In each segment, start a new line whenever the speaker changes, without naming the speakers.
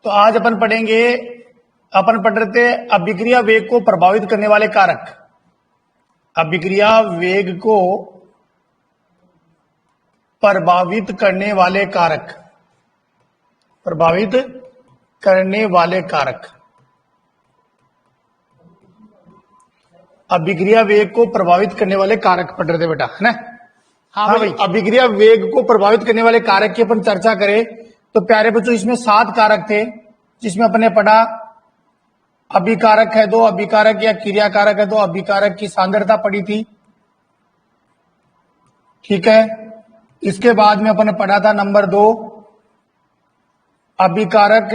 तो आज अपन पढ़ रहे थे अभिक्रिया वेग को प्रभावित करने वाले कारक। अभिक्रिया वेग को प्रभावित करने वाले कारक, प्रभावित करने वाले कारक। अभिक्रिया वेग को प्रभावित करने वाले कारक पढ़ रहे थे बेटा, है ना। हाँ भाई, अभिक्रिया वेग को प्रभावित करने वाले कारक की अपन चर्चा करें तो प्यारे बच्चों इसमें 7 कारक थे, जिसमें अपने पढ़ा अभिकारक है 2, अभिकारक या क्रिया कारक है 2, अभिकारक की सांद्रता पड़ी थी, ठीक है। इसके बाद में अपने पढ़ा था नंबर 2 अभिकारक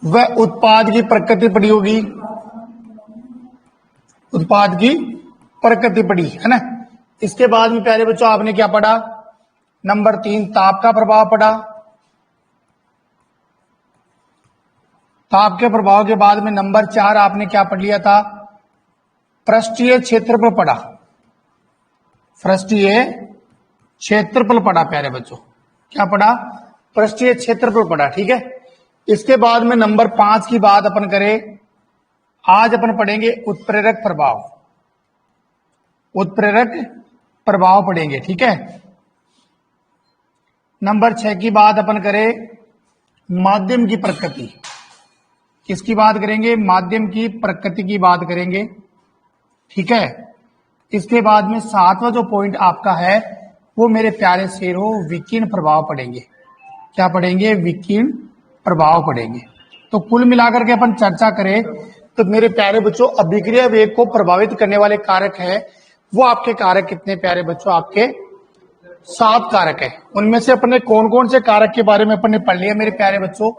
व उत्पाद की प्रकृति पड़ी होगी, उत्पाद की प्रकृति पड़ी है ना। इसके बाद में प्यारे बच्चों आपने क्या पढ़ा, नंबर 3 ताप का प्रभाव पढ़ा। ताप के प्रभाव के बाद में नंबर 4 आपने क्या पढ़ लिया था, पृष्ठीय क्षेत्रफल पढ़ा, पृष्ठीय क्षेत्रफल पढ़ा प्यारे बच्चों, क्या पढ़ा, पृष्ठीय क्षेत्रफल पढ़ा, ठीक है। इसके बाद में नंबर 5 की बात अपन करें, आज अपन पढ़ेंगे उत्प्रेरक प्रभाव, उत्प्रेरक प्रभाव पढ़ेंगे, ठीक है। नंबर 6 की बात अपन करें माध्यम की प्रकृति, किसकी बात करेंगे, माध्यम की प्रकृति की बात करेंगे, ठीक है। इसके बाद में 7वां जो पॉइंट आपका है वो मेरे प्यारे शेरों विकिरण प्रभाव पढ़ेंगे, क्या पढ़ेंगे, विकिरण प्रभाव पढ़ेंगे। तो कुल मिलाकर के अपन चर्चा करें तो मेरे प्यारे बच्चों अभिक्रिया वेग को प्रभावित करने वाले कारक है वो आपके कारक कितने प्यारे बच्चों, आपके 7 कारक है। उनमें से अपने कौन कौन से कारक के बारे में अपन पढ़ लिया मेरे प्यारे बच्चों,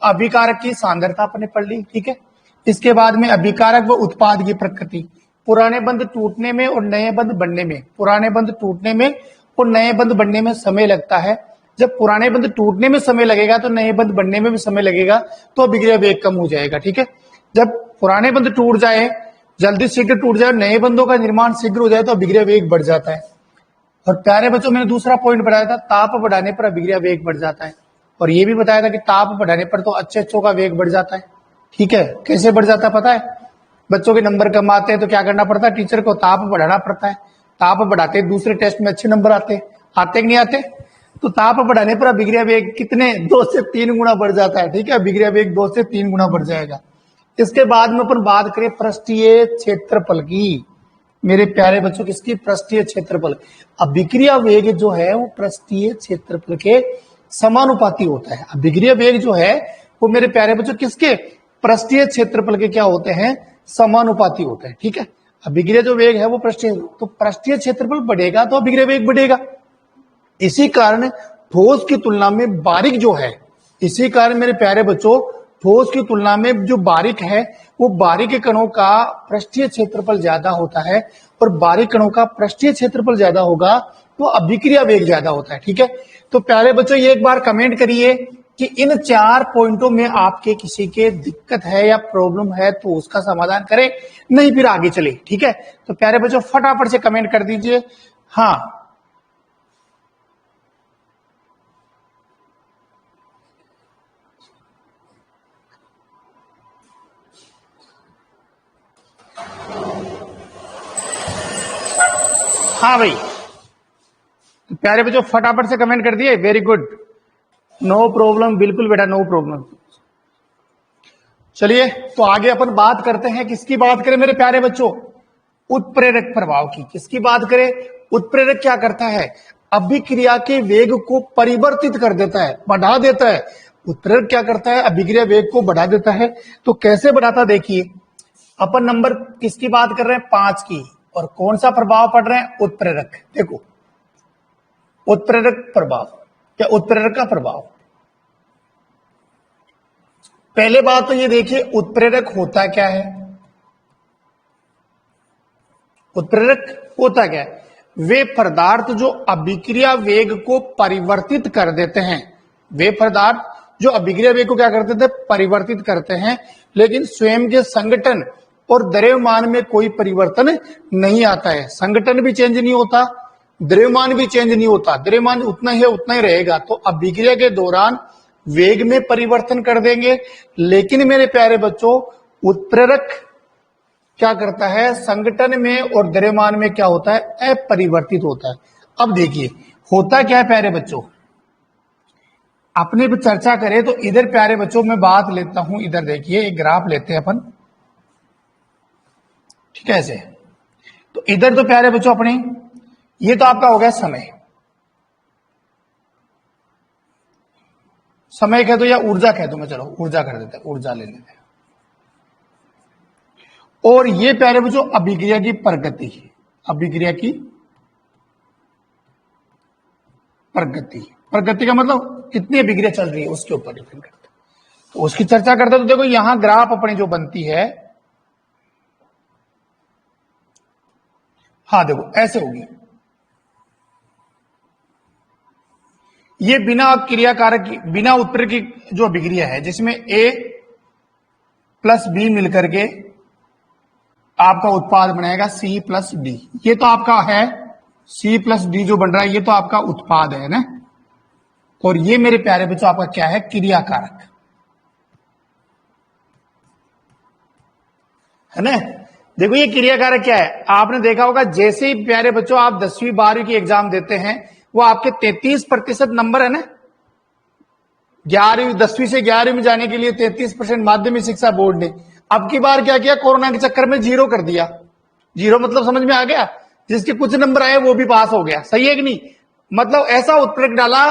अभिकारक की सांद्रता अपने पढ़ ली, ठीक है। इसके बाद में अभिकारक व उत्पाद की प्रकृति, पुराने बंध टूटने में और नए बंध बनने में, पुराने बंध टूटने में और नए बंध बनने में समय लगता है। जब पुराने बंध टूटने में समय लगेगा तो नए बंध बनने में भी समय लगेगा, तो अभिक्रिया वेग कम हो जाएगा, ठीक है। जब पुराने बंध टूट जाए, जल्दी शीघ्र टूट जाए, नए बंधों का निर्माण शीघ्र हो जाए तो अभिक्रिया वेग बढ़ जाता है। और प्यारे बच्चों मैंने दूसरा पॉइंट बताया था, ताप बढ़ाने पर अभिक्रिया वेग बढ़ जाता है, और ये भी बताया था कि ताप बढ़ाने पर तो अच्छों का वेग बढ़ जाता है, ठीक है। कैसे बढ़ जाता है पता है, बच्चों के नंबर कम आते हैं तो क्या करना पड़ता है, टीचर को ताप बढ़ाना पड़ता है। ताप बढ़ाते दूसरे टेस्ट में अच्छे नंबर आते कि नहीं आते। तो ताप बढ़ाने पर अभिक्रिया वेग कितने 2 से 3 गुना बढ़ जाता है, ठीक है। अभिक्रिया वेग 2 से 3 गुना बढ़ जाएगा। इसके बाद में अपन बात करें पृष्ठीय क्षेत्रफल की, मेरे प्यारे बच्चों किसकी, पृष्ठीय क्षेत्रफल। अभिक्रिया वेग जो है वो पृष्ठीय क्षेत्रफल के समानुपाती होता है। अभिक्रिया वेग जो है वो मेरे प्यारे बच्चों किसके, पृष्ठीय क्षेत्रफल के क्या होते हैं, समानुपाती होते हैं, ठीक है। अभिक्रिया जो वेग है वो पृष्ठीय, तो पृष्ठीय क्षेत्रफल बढ़ेगा तो अभिक्रिया वेग बढ़ेगा। इसी कारण ठोस की तुलना में बारीक जो है, इसी कारण मेरे प्यारे बच्चों ठोस की तुलना में जो बारीक है वो बारीक कणों का पृष्ठीय क्षेत्रफल ज्यादा होता है, और बारीक कणों का पृष्ठीय क्षेत्रफल ज्यादा होगा तो अभिक्रिया वेग ज्यादा होता है, ठीक है। तो प्यारे बच्चों ये एक बार कमेंट करिए कि इन 4 पॉइंटों में आपके किसी के दिक्कत है या प्रॉब्लम है तो उसका समाधान करें, नहीं फिर आगे चले, ठीक है। तो प्यारे बच्चों फटाफट से कमेंट कर दीजिए हाँ। हाँ भाई, तो प्यारे बच्चों फटाफट से कमेंट कर दिए, वेरी गुड, नो प्रॉब्लम, बिल्कुल बेटा नो प्रॉब्लम। चलिए तो आगे अपन बात करते हैं, किसकी बात करें मेरे प्यारे बच्चों, उत्प्रेरक प्रभाव की। किसकी बात करें, उत्प्रेरक क्या करता है, अभिक्रिया के वेग को परिवर्तित कर देता है, बढ़ा देता है। उत्प्रेरक क्या करता है, अभिक्रिया वेग को बढ़ा देता है। तो कैसे बढ़ाता, देखिए अपन नंबर किसकी बात कर रहे हैं, 5 की, और कौन सा प्रभाव पढ़ रहे हैं, उत्प्रेरक। देखो उत्प्रेरक प्रभाव, क्या उत्प्रेरक का प्रभाव, पहले बात तो ये देखिए उत्प्रेरक होता क्या है, उत्प्रेरक होता क्या है, वे पदार्थ जो अभिक्रिया वेग को परिवर्तित कर देते हैं, वे पदार्थ जो अभिक्रिया वेग को क्या करते थे, परिवर्तित करते हैं, लेकिन स्वयं के संगठन और द्रव्यमान में कोई परिवर्तन नहीं आता है। संगठन भी चेंज नहीं होता, द्रव्यमान भी चेंज नहीं होता, द्रव्यमान उतना ही है, उतना ही रहेगा। तो अभिक्रिया के दौरान वेग में परिवर्तन कर देंगे, लेकिन मेरे प्यारे बच्चों उत्प्रेरक क्या करता है, संगठन में और द्रव्यमान में क्या होता है, अपरिवर्तित होता है। अब देखिए होता क्या है प्यारे बच्चों, अपने पे चर्चा करें तो इधर प्यारे बच्चों मैं बात लेता हूं, इधर देखिए एक ग्राफ लेते हैं अपन, ठीक है ऐसे। तो इधर तो प्यारे बच्चों अपने ये तो आपका हो गया समय, समय कह दो या ऊर्जा कह दो, मैं चलो ऊर्जा कर देते हैं, ऊर्जा ले लेते हैं। और ये प्यारे बच्चों अभिक्रिया की प्रगति, अभिक्रिया की प्रगति, प्रगति का मतलब कितनी अभिक्रिया चल रही है उसके ऊपर डिपेंड करता है। तो उसकी चर्चा करते तो देखो यहां ग्राफ अपनी जो बनती है, हाँ देखो ऐसे होगी, ये बिना क्रिया कारक की, बिना उत्प्रेरक की जो अभिक्रिया है, जिसमें A प्लस बी मिलकर के आपका उत्पाद बनाएगा C प्लस डी। ये तो आपका है C प्लस डी जो बन रहा है, ये तो आपका उत्पाद है ना। और ये मेरे प्यारे बच्चों आपका क्या है, क्रिया कारक है ना। देखो ये क्रिया कारक क्या है, आपने देखा होगा जैसे ही प्यारे बच्चों आप 10वीं 12वीं की एग्जाम देते हैं, वो आपके 33% नंबर है ना, 10वीं से 11वीं में जाने के लिए 33% माध्यमिक शिक्षा बोर्ड ने अब की बार क्या किया, कोरोना के चक्कर में 0 कर दिया। 0 मतलब समझ में आ गया, जिसके कुछ नंबर आए वो भी पास हो गया, सही है कि नहीं। मतलब ऐसा उत्प्रेरक डाला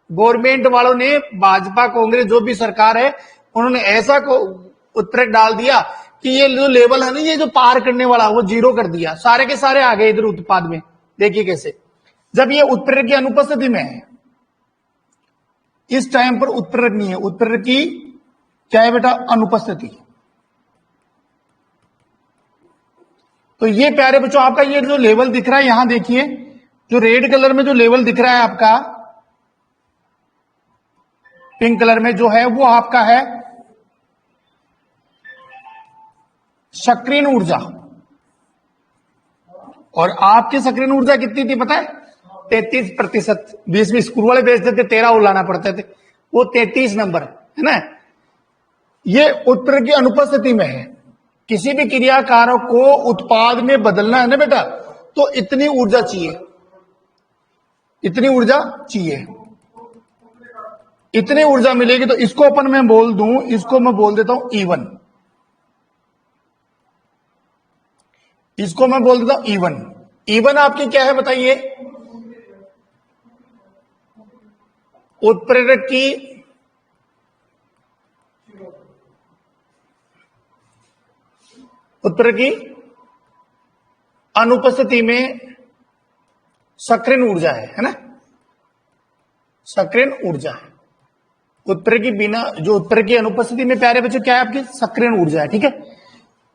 गवर्नमेंट वालों ने, भाजपा कांग्रेस जो भी सरकार है उन्होंने ऐसा उत्प्रेरक डाल दिया कि ये जो लेवल है ना, ये जो पार करने वाला वो 0 कर दिया, सारे के सारे आ गए इधर उत्पाद में। देखिए कैसे, जब ये उत्प्रेरक की अनुपस्थिति में है, इस टाइम पर उत्प्रेरक नहीं है, उत्प्रेरक की क्या है बेटा, अनुपस्थिति। तो ये प्यारे बच्चों आपका ये जो लेवल दिख रहा है, यहां देखिए जो रेड कलर में जो लेवल दिख रहा है आपका, पिंक कलर में जो है वो आपका है सक्रियण ऊर्जा। और आपकी सक्रियण ऊर्जा कितनी थी पता है, 33%। 20 में स्कूल वाले भेजते थे, 13 उलाना पड़ते थे, वो 33 नंबर है ना। ये उत्प्रेरक की अनुपस्थिति में है। किसी भी क्रियाकारक को उत्पाद में बदलना है ना बेटा, तो इतनी ऊर्जा चाहिए, इतनी ऊर्जा चाहिए, इतनी ऊर्जा मिलेगी। तो इसको अपन मैं बोल दूं, इसको मैं बोल देता हूं E1, इसको मैं बोल देता हूं E1। E1 आपकी क्या है बताइए, उत्प्रेरक की उत्प्रेरक की अनुपस्थिति में सक्रियण ऊर्जा है ना, सक्रियण ऊर्जा है। उत्प्रेरक की बिना, जो उत्प्रेरक की अनुपस्थिति में प्यारे बच्चों क्या है आपकी, सक्रियण ऊर्जा है, ठीक है।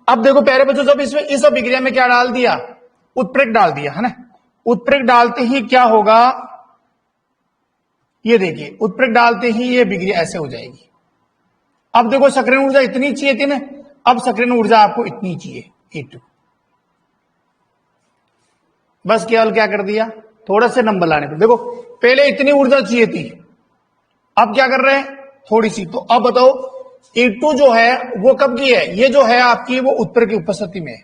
अब देखो प्यारे बच्चों, जब इसमें इस अभिक्रिया में क्या डाल दिया, उत्प्रेरक डाल दिया है ना, उत्प्रेरक डालते ही क्या होगा, ये देखिए उत्प्रेरक डालते ही ये अभिक्रिया ऐसे हो जाएगी। अब देखो सक्रियण ऊर्जा इतनी चाहिए थी ना, अब सक्रियण ऊर्जा आपको इतनी चाहिए E2। बस केवल क्या कर दिया, थोड़ा से नंबर लाने पर। देखो पहले इतनी ऊर्जा चाहिए थी, अब क्या कर रहे हैं, थोड़ी सी। तो अब बताओ E2 जो है वो कब की है, ये जो है आपकी वो उत्प्रेरक की उपस्थिति में है,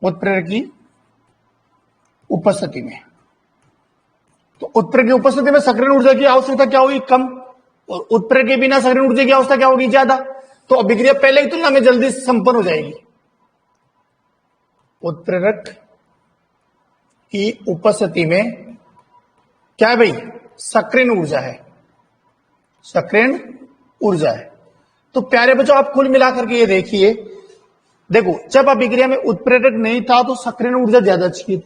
उत्प्रेरक की उपस्थिति में। तो उत्प्रेरक की उपस्थिति में सक्रियण ऊर्जा की आवश्यकता क्या होगी, कम, और उत्प्रेरक के बिना सक्रियण ऊर्जा की आवश्यकता क्या होगी, ज्यादा। तो अभिक्रिया पहले की तुलना में जल्दी संपन्न हो जाएगी। उत्प्रेरक की उपस्थिति में क्या है भाई, सक्रियण ऊर्जा है, सक्रियण ऊर्जा है। तो प्यारे बच्चों आप कुल मिलाकर के ये देखिए, देखो जब अभिक्रिया में उत्प्रेरक नहीं था तो सक्रियण ऊर्जा ज्यादा चाहिए,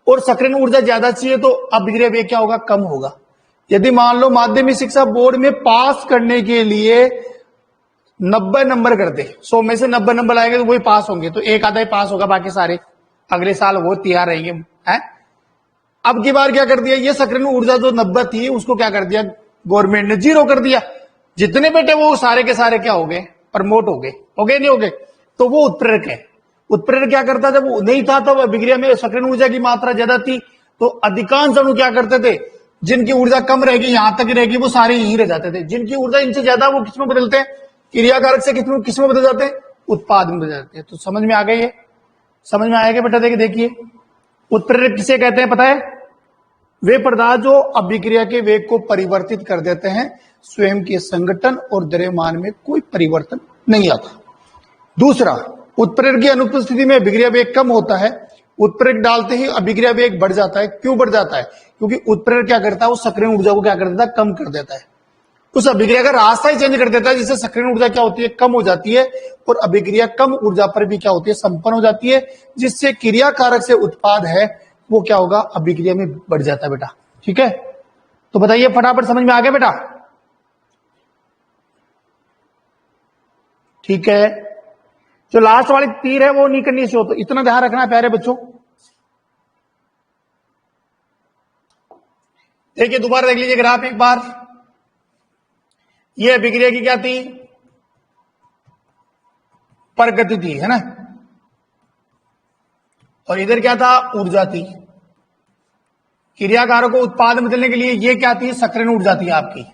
और सक्रियण ऊर्जा ज्यादा चाहिए तो अभिक्रिया वेग क्या होगा, कम होगा। यदि मान लो माध्यमिक शिक्षा बोर्ड में पास करने के लिए 90 नंबर कर दे, 100 में से 90 नंबर आएंगे तो वही पास होंगे, तो एक आधा ही पास होगा, बाकी सारे अगले साल वो तैयार रहेंगे हैं। अब की बार क्या कर दिया, ये सक्रियण ऊर्जा जो 90 थी उसको क्या कर दिया गवर्नमेंट ने, 0 कर दिया। जितने बेटे वो सारे के सारे क्या हो गए, प्रमोट हो गए, नहीं हो गए। तो वो उत्प्रेरक है, उत्प्रेरक क्या करता, जब नहीं था तब अभिक्रिया में सक्रियण ऊर्जा की मात्रा ज्यादा थी, तो अधिकांश अणु क्या करते थे, जिनकी ऊर्जा कम रहेगी यहां तक रहेगी वो सारे यहीं रह जाते थे। जिनकी ऊर्जा इनसे ज्यादा वो किसमें बदलते हैं, क्रियाकारक से किसमें बदल जाते हैं, उत्पाद में बदल जाते हैं। तो समझ में आ गई है, समझ में आएगा बेटा। देखिए उत्प्रेरक किसे कहते हैं पता है, वे पदार्थ जो अभिक्रिया के वेग को परिवर्तित कर देते हैं, स्वयं के संगठन और द्रव्यमान में कोई परिवर्तन नहीं आता। दूसरा, उत्प्रेरक की अनुपस्थिति में अभिक्रिया वेग कम होता है, उत्प्रेरक डालते ही अभिक्रिया वेग बढ़ जाता है। क्यों बढ़ जाता है, क्योंकि उत्प्रेरक क्या करता है, वो सक्रियण ऊर्जा को क्या कर देता है, कम कर देता है, उस अभिक्रिया का रास्ता ही चेंज कर देता है, जिससे सक्रियण ऊर्जा क्या होती है, कम हो जाती है, और अभिक्रिया कम ऊर्जा पर भी क्या होती है, संपन्न हो जाती है, जिससे क्रियाकारक से उत्पाद है वो क्या होगा, अभिक्रिया में बढ़ जाता है बेटा। ठीक है, तो बताइए फटाफट, समझ में आ गया बेटा। ठीक है, जो लास्ट वाली तीर है वो नहीं करनी चाहिए, तो इतना ध्यान रखना है प्यारे बच्चों। देखिए दोबारा देख लीजिए ग्राफ एक बार, ये अभिक्रिया की क्या थी, प्रगति थी, है ना, और इधर क्या था, ऊर्जा थी। क्रियाकारों को उत्पाद में बदलने के लिए ये क्या थी, सक्रियण ऊर्जा थी आपकी,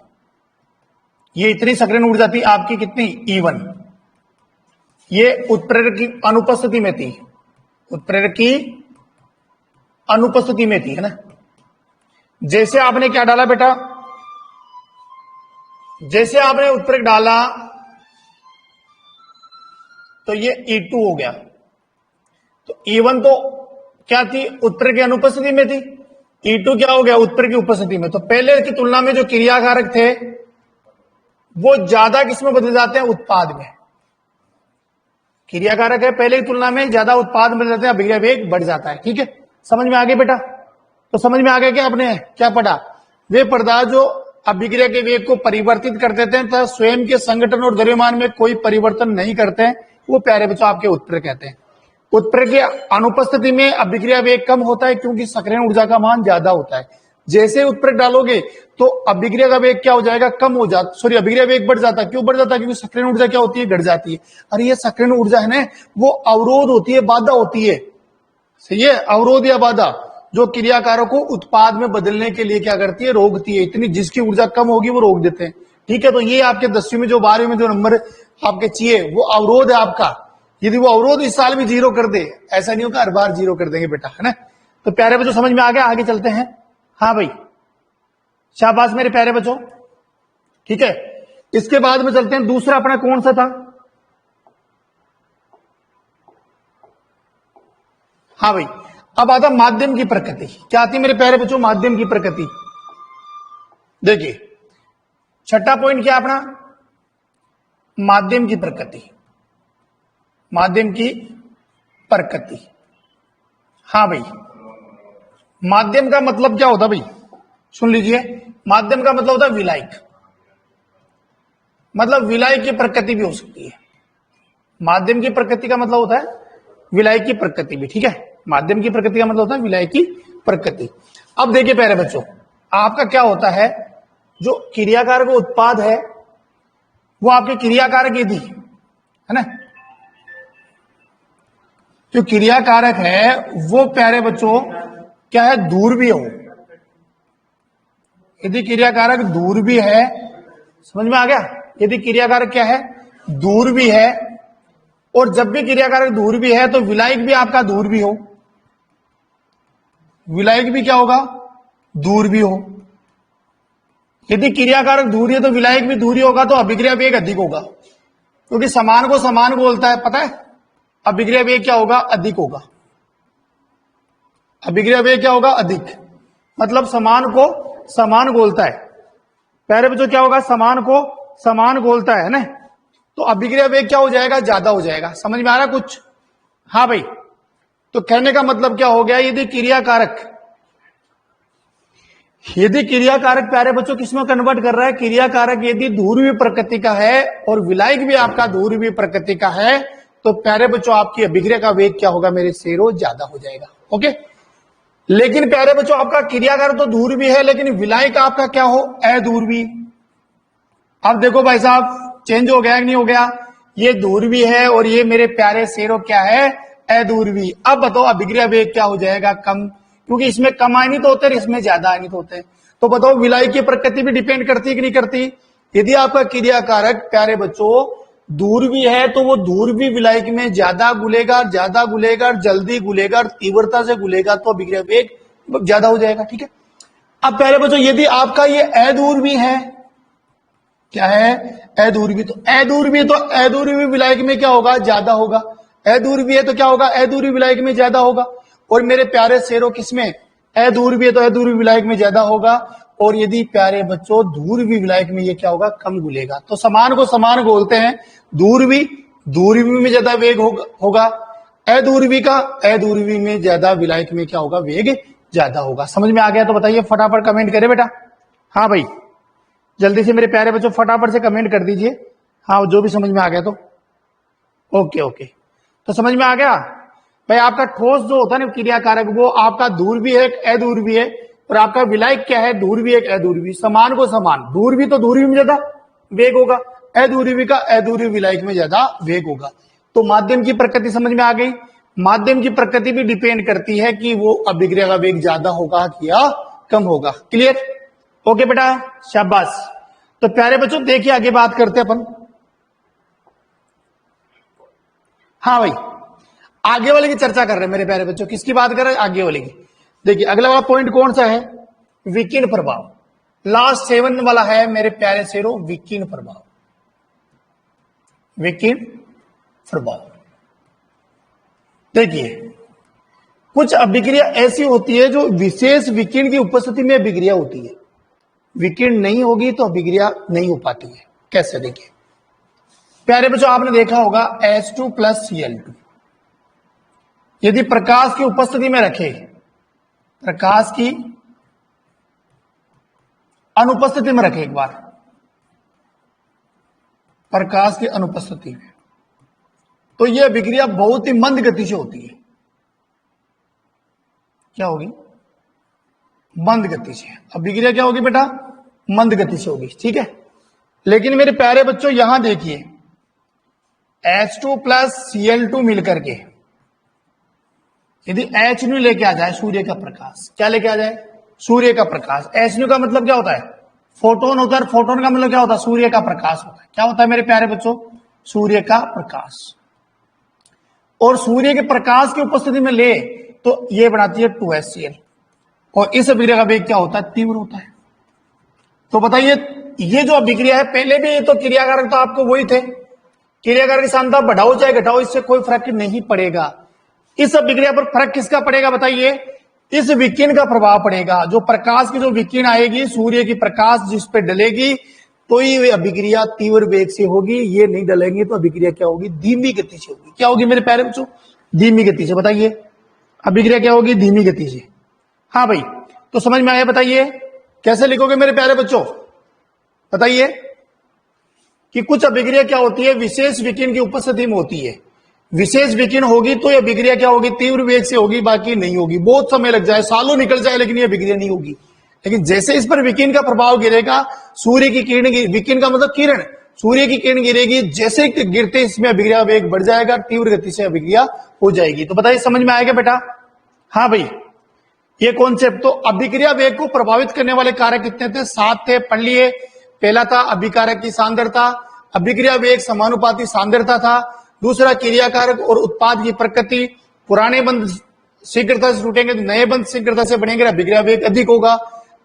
ये इतनी सक्रियण ऊर्जा थी आपकी, कितनी, E1। ये उत्प्रेरक की अनुपस्थिति में थी, उत्प्रेरक की अनुपस्थिति में थी, है ना। जैसे आपने क्या डाला बेटा, जैसे आपने उत्प्रेरक डाला तो ये E2 हो गया। तो E1 तो क्या थी, उत्प्रेरक की अनुपस्थिति में थी, E2 क्या हो गया, उत्प्रेरक की उपस्थिति में। तो पहले की तुलना में जो क्रियाकारक थे वो ज्यादा किसमें बदल जाते हैं, उत्पाद में। क्रियाकारक है पहले की तुलना में ज्यादा उत्पाद बदल जाते हैं, अभिक्रिया वेग बढ़ जाता है। ठीक है, समझ में आ गया बेटा। तो समझ में आ गया क्या, आपने क्या पढ़ा, वे पदार्थ जो अभिक्रिया के वेग को परिवर्तित कर देते हैं तथा स्वयं के संगठन और द्रव्यमान में कोई परिवर्तन नहीं करते हैं, वो प्यारे बच्चों आपके उत्प्रेरक कहते हैं। उत्प्रेरक की अनुपस्थिति में अभिक्रिया वेग कम होता है, क्योंकि सक्रियण ऊर्जा का मान ज्यादा होता है। जैसे उत्प्रेरक डालोगे तो अभिक्रिया का वेग क्या हो जाएगा, कम हो जाता, सॉरी अभिक्रिया वेग बढ़ जाता है। क्यों बढ़ जाता है, क्योंकि सक्रियण ऊर्जा क्या होती है, घट जाती है। अरे ये सक्रियण ऊर्जा है ना, वो अवरोध होती है, बाधा होती है, सही है, अवरोध या बाधा, जो क्रियाकारों को उत्पाद में बदलने के लिए क्या करती है, रोकती है। इतनी जिसकी ऊर्जा कम होगी वो रोक देते हैं। ठीक है, तो ये आपके 10वीं में जो 12वीं में जो नंबर आपके चाहिए वो अवरोध है आपका। यदि वो अवरोध इस साल भी 0 कर दे, ऐसा नहीं होगा हर बार 0 कर देंगे बेटा, है ना। तो प्यारे बच्चों समझ में आ गया, आगे चलते हैं। हाँ भाई, शाबाश मेरे प्यारे बच्चों। ठीक है, इसके बाद में चलते हैं, दूसरा अपना कौन सा था, हाँ भाई, अब आता माध्यम की प्रकृति। क्या आती है मेरे प्यारे बच्चों, माध्यम की प्रकृति। देखिए छठा पॉइंट क्या अपना, माध्यम की प्रकृति, माध्यम की प्रकृति। हाँ भाई, माध्यम का मतलब क्या होता भाई, सुन लीजिए, माध्यम का मतलब होता है विलायक, मतलब विलायक की प्रकृति भी हो सकती है। माध्यम की प्रकृति का मतलब होता है विलायक की प्रकृति भी। ठीक है, माध्यम की प्रकृति का मतलब होता है विलायक की प्रकृति। अब देखिए प्यारे बच्चों, आपका क्या होता है, जो क्रियाकारक उत्पाद है वो आपके क्रियाकारक यदि, है ना, जो क्रियाकारक है वो प्यारे बच्चों क्या है, दूर भी हो। यदि क्रियाकारक दूर भी है, समझ में आ गया, यदि क्रियाकारक क्या है, दूर भी है, और जब भी क्रियाकारक दूर भी है तो विलायक भी आपका दूर भी हो, विलायक भी क्या होगा, दूर भी हो। यदि क्रियाकारक दूरी है तो विलायक भी दूरी होगा, तो अभिक्रिया वेग अधिक होगा, क्योंकि समान को समान बोलता है, पता है, अभिक्रिया वेग क्या होगा, अधिक होगा। अभिक्रिया वेग क्या होगा, अधिक, मतलब समान को समान बोलता है। पहले बच्चों क्या होगा, समान को समान बोलता है ना, तो अभिक्रिया वेग क्या हो जाएगा, ज्यादा हो जाएगा। समझ में आ रहा कुछ, हाँ भाई। तो कहने का मतलब क्या हो गया, यदि क्रियाकारक प्यारे बच्चों किसमें कन्वर्ट कर रहा है, क्रियाकारक यदि ध्रुवीय प्रकृति का है और विलायक भी आपका ध्रुवीय प्रकृति का है, तो प्यारे बच्चों आपकी अभिक्रिया का वेग क्या होगा मेरे शेरों, ज्यादा हो जाएगा। ओके, लेकिन प्यारे बच्चों आपका क्रियाकारक तो ध्रुवीय है, लेकिन विलायक आपका क्या हो, अध्रुवीय। अब देखो भाई साहब, चेंज हो गया कि नहीं हो गया, ये ध्रुवीय है और ये मेरे प्यारे शेरों क्या है, अध्रुवी। अब बताओ अभिक्रिया वेग क्या हो जाएगा, कम, क्योंकि इसमें कम आयनित होते हैं, इसमें ज्यादा आयनित होते हैं। तो बताओ विलायक की प्रकृति भी डिपेंड करती है कि नहीं करती। यदि आपका क्रिया कारक प्यारे बच्चों ध्रुवी है तो वो ध्रुवी विलायक में ज्यादा घुलेगा, जल्दी घुलेगा और तीव्रता से घुलेगा, तो अभिक्रिया वेग ज्यादा हो जाएगा। ठीक है। अब प्यारे बच्चों यदि आपका ये अध्रुवी है, क्या है, अध्रुवी, तो अध्रुवी विलायक में क्या होगा, ज्यादा होगा। अध्रुवी है तो क्या होगा, अध्रुवी विलायक में ज्यादा होगा। और मेरे प्यारे शेरों किसमें, अध्रुवी है तो अध्रुवी विलायक में ज्यादा होगा। और यदि प्यारे बच्चों ध्रुवी विलायक में ये क्या होगा, कम घुलेगा। तो समान को समान बोलते हैं। ध्रुवी में ज्यादा वेग होगा, अध्रुवी में ज्यादा, विलायक में क्या होगा, वेग ज्यादा होगा। समझ में आ गया तो बताइए, फटाफट कमेंट करें बेटा। हाँ भाई, जल्दी से मेरे प्यारे बच्चों फटाफट से कमेंट कर दीजिए। हाँ, जो भी समझ में आ गया तो ओके ओके। तो समझ में आ गया भाई, आपका ठोस जो होता है ना क्रिया कारक, वो आपका ध्रुवी है, अध्रुवी है, और आपका विलायक क्या है, ध्रुवी एक अध्रुवी। समान को समान, ध्रुवी तो ध्रुवी में ज्यादा वेग होगा, अध्रुवी का अध्रुवी विलायक में ज्यादा वेग होगा। तो माध्यम की प्रकृति समझ में आ गई। माध्यम की प्रकृति भी डिपेंड करती है कि वो अभिक्रिया का वेग ज्यादा होगा या कम होगा। क्लियर, ओके बेटा, शाबाश। तो प्यारे बच्चों देखिए आगे बात करते हैं अपन। हाँ भाई, आगे वाले की चर्चा कर रहे हैं मेरे प्यारे बच्चों। किसकी बात कर रहे हैं, आगे वाले की। देखिए अगला वाला पॉइंट कौन सा है, विकिरण प्रभाव। लास्ट 7 वाला है मेरे प्यारे शेरों, विकिरण प्रभाव। विकिरण प्रभाव देखिए, कुछ अभिक्रिया ऐसी होती है जो विशेष विकिरण की उपस्थिति में अभिक्रिया होती है। विकिरण नहीं होगी तो अभिक्रिया नहीं हो पाती है। कैसे, देखिए प्यारे बच्चों, आपने देखा होगा H2 + Cl2 यदि प्रकाश की उपस्थिति में रखे, प्रकाश की अनुपस्थिति में रखे, एक बार प्रकाश की अनुपस्थिति में, तो यह अभिक्रिया बहुत ही मंद गति से होती है। क्या होगी, मंद गति से। अभिक्रिया क्या होगी बेटा, मंद गति से होगी। ठीक है। लेकिन मेरे प्यारे बच्चों यहां देखिए, H2 + Cl2 मिलकर के यदि HNu लेके आ जाए, सूर्य का प्रकाश, क्या लेके आ जाए, सूर्य का प्रकाश। HNu का मतलब क्या होता है, फोटोन होता है। फोटोन का मतलब क्या होता है, सूर्य का प्रकाश होता है। क्या होता है मेरे प्यारे बच्चों, सूर्य का प्रकाश। और सूर्य के प्रकाश की उपस्थिति में ले तो ये बनाती है 2HCl, और इस अभिक्रिया का वेग क्या होता है, तीव्र होता है। तो बताइए, ये जो अभिक्रिया है, पहले भी ये तो क्रियाकारक तो आपको वही थे, क्रियाकारक की सांद्रता बढ़ाओ चाहे घटाओ, इससे कोई फर्क नहीं पड़ेगा। इस अभिक्रिया पर फर्क किसका पड़ेगा बताइए, इस विकिरण का प्रभाव पड़ेगा। जो प्रकाश की जो विकिरण आएगी, सूर्य की प्रकाश जिस पे डलेगी, तो ये अभिक्रिया तीव्र वेग से होगी। ये नहीं डलेंगे तो अभिक्रिया क्या होगी, धीमी गति से होगी। क्या होगी मेरे प्यारे बच्चों, धीमी गति से। बताइए अभिक्रिया क्या होगी, धीमी गति से। हाँ भाई, तो समझ में आया, बताइए कैसे लिखोगे मेरे प्यारे बच्चों। बताइए कि कुछ अभिक्रिया क्या होती है, विशेष विकिरण की उपस्थिति में होती है। विशेष विकिरण होगी तो यह अभिक्रिया क्या होगी, तीव्र वेग से होगी, बाकी नहीं होगी। बहुत समय लग जाए, सालों निकल जाए, लेकिन यह अभिक्रिया नहीं होगी। लेकिन जैसे इस पर विकिरण का प्रभाव गिरेगा, सूर्य की किरण, विकिरण का मतलब किरण, सूर्य की किरण गिरेगी, जैसे गिरते इसमें अभिक्रिया वेग बढ़ जाएगा, तीव्र गति से अभिक्रिया हो जाएगी। तो बताइए समझ में आएगा बेटा। हाँ भाई, ये कॉन्सेप्ट। तो अभिक्रिया वेग को प्रभावित करने वाले कारक कितने थे, 7 थे, पढ़ लिए। पहला था अभिकारक की सांद्रता, अभिक्रिया वेग समानुपाती सांद्रता था। दूसरा क्रियाकारक और उत्पाद की प्रकृति, पुराने बंध शीघ्रता से टूटेंगे तो नए बंध शीघ्रता से बढ़ेंगे, अभिक्रिया वेग अधिक होगा।